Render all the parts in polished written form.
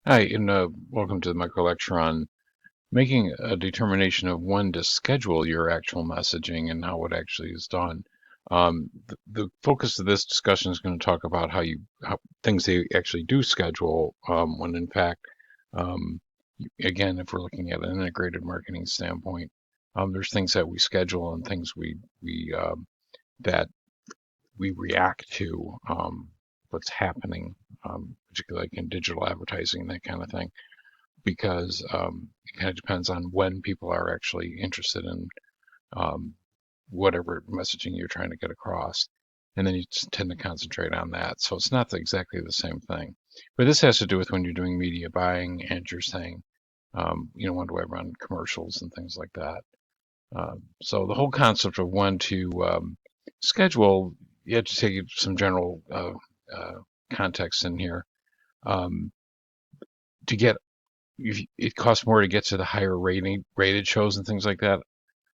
Hi, and welcome to the micro lecture on making a determination of when to schedule your actual messaging and how it actually is done. The focus of this discussion is going to talk about how things they actually do schedule, when in fact, um, again, if we're looking at an integrated marketing standpoint, there's things that we schedule and things we that we react to, what's happening, particularly like in digital advertising, that kind of thing, because it kind of depends on when people are actually interested in um, whatever messaging you're trying to get across. And then you tend to concentrate on that. So it's not exactly the same thing. But this has to do with when you're doing media buying and you're saying, when do I run commercials and things like that. So the whole concept of when to schedule, you have to take some general context in here. Um, to get it costs more to get to the higher rated shows and things like that.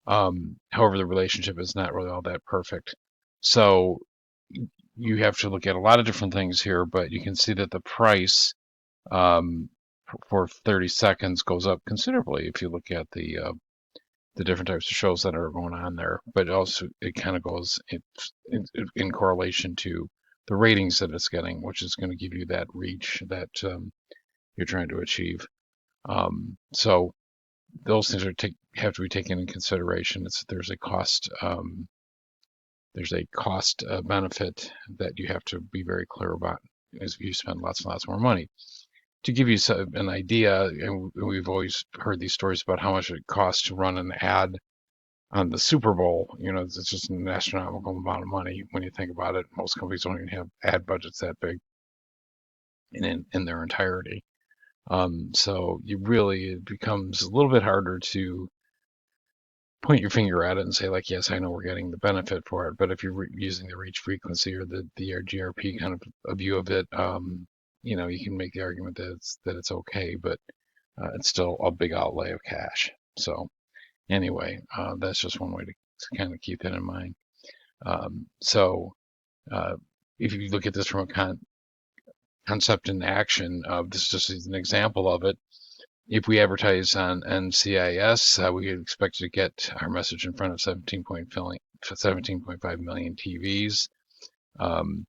However, the relationship is not really all that perfect. So you have to look at a lot of different things here, but you can see that the price um, for 30 seconds goes up considerably if you look at the different types of shows that are going on there. But also, it kind of goes in correlation to the ratings that it's getting, which is going to give you that reach that you're trying to achieve. So those things have to be taken in consideration. There's a cost benefit that you have to be very clear about as you spend lots and lots more money. To give you an idea, and we've always heard these stories about how much it costs to run an ad on the Super Bowl. It's just an astronomical amount of money when you think about it. Most companies don't even have ad budgets that big in their entirety. So it becomes a little bit harder to point your finger at it and say, like, yes, I know we're getting the benefit for it. But if you're using the reach frequency or the GRP kind of a view of it, you can make the argument that it's okay, but it's still a big outlay of cash. So anyway, that's just one way to kind of keep that in mind. So uh, if you look at this from a concept in action, this just is an example of it. If we advertise on NCIS, we expect to get our message in front of 17.5 million TVs. Um,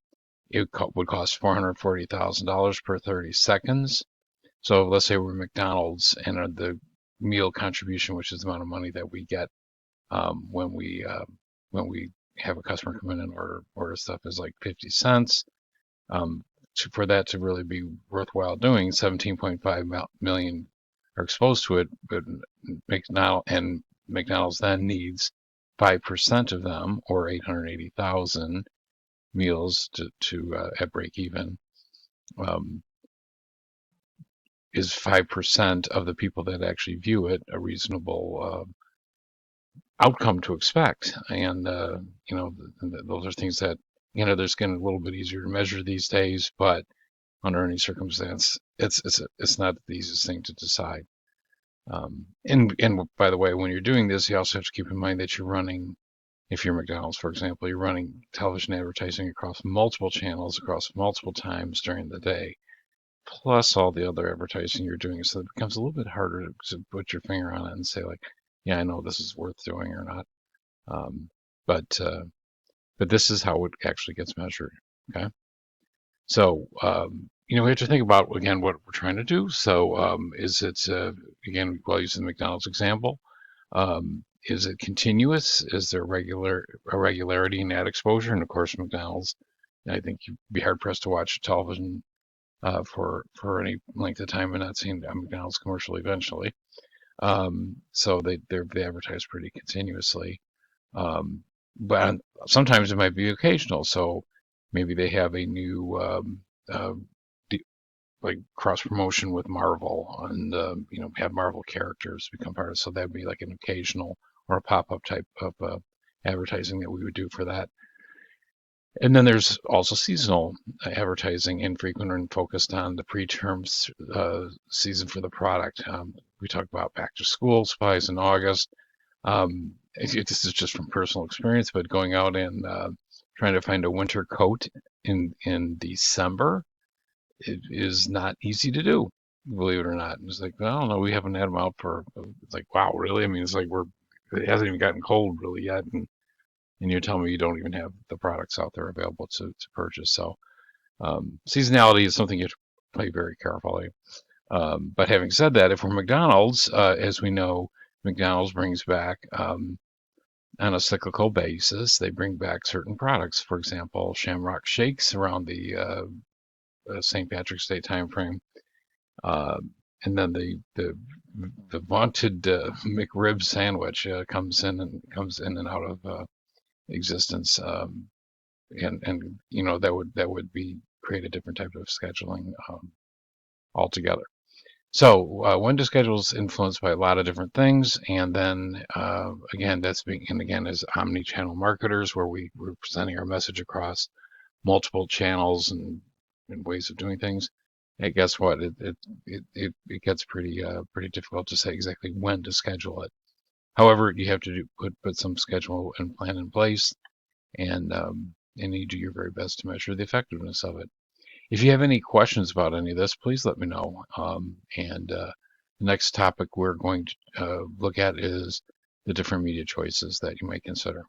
it would cost $440,000 per 30 seconds. So let's say we're McDonald's and the meal contribution, which is the amount of money that we get when we have a customer come in and order stuff, is like 50 cents. For that to really be worthwhile doing, 17.5 million are exposed to it, but McDonald's then needs 5% of them, or 880,000 meals to at break even. Um, is 5% of the people that actually view it a reasonable outcome to expect? And those are things that there's getting a little bit easier to measure these days, but under any circumstance, it's not the easiest thing to decide. And by the way, when you're doing this, you also have to keep in mind that you're running, if you're McDonald's, for example, you're running television advertising across multiple channels, across multiple times during the day, plus all the other advertising you're doing. So it becomes a little bit harder to put your finger on it and say, like, yeah, I know this is worth doing or not. Um, but uh, but this is how it actually gets measured. Okay. So, we have to think about, again, what we're trying to do. So, is it, again, while using the McDonald's example, is it continuous? Is there a regularity in ad exposure? And of course, McDonald's, I think you'd be hard pressed to watch television for any length of time and not seeing a McDonald's commercial eventually. So they advertise pretty continuously. Um, but sometimes it might be occasional. So maybe they have a new uh, like cross promotion with Marvel, and have Marvel characters become part of it. So that'd be like an occasional or a pop up type of advertising that we would do for that. And then there's also seasonal advertising, infrequent and focused on the pre-term season for the product. We talked about back to school supplies in August. This is just from personal experience, but going out and trying to find a winter coat in December, it is not easy to do. believe it or not. And it's like, I don't know, we haven't had them out for, it's like, wow, really? I mean, it's like it hasn't even gotten cold really yet. And you're telling me you don't even have the products out there available to purchase. So seasonality is something you have to play very carefully. But having said that, if we're McDonald's, as we know, McDonald's brings back on a cyclical basis, they bring back certain products. For example, Shamrock Shakes around the St. Patrick's Day timeframe. Uh, and then the vaunted McRib sandwich comes in and out of existence, and that would be create a different type of scheduling altogether. So when to schedule is influenced by a lot of different things, and then again, as omni-channel marketers, where we're presenting our message across multiple channels and ways of doing things. And guess what? It gets pretty difficult to say exactly when to schedule it. However, you have to put some schedule and plan in place, and you do your very best to measure the effectiveness of it. If you have any questions about any of this, please let me know. And the next topic we're going to look at is the different media choices that you might consider.